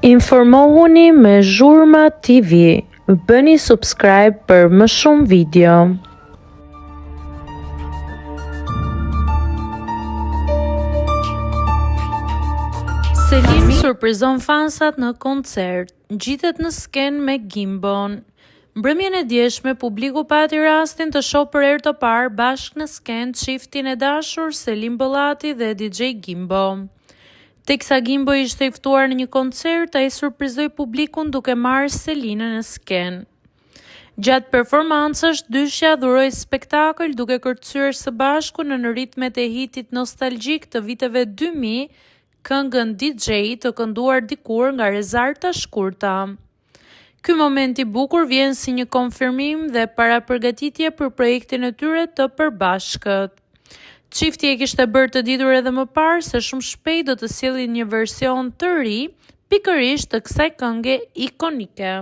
Informohuni me Zhurma TV. Bëni subscribe për më shumë video. Selin surprizon fansat në koncert, ngjitet në sken me Gimbon. Mbrëmjen e djeshme, publiku pati rastin të shohë për herë të parë bashkë në sken çiftin e dashur Selin Bollati dhe DJ Gimbo. Teksa Gimbo ishte i ftuar në një koncert, ai surprizoi publikun duke marrë Selinën në sken. Gjatë performancës, dyshja dhuroi spektakël duke kërcyer së bashku në ritmet e hitit nostalgjik të viteve 2000, këngën DJ të kënduar dikur nga Rezarta Shkurta. Ky moment i bukur vjen si një konfirmim dhe parapërgatitje për projektin e tyre të përbashkët. Çifti e kishte bërë të ditur edhe më parë se shumë shpejt do të sjellin një version të ri pikërisht të kësaj këngë ikonike.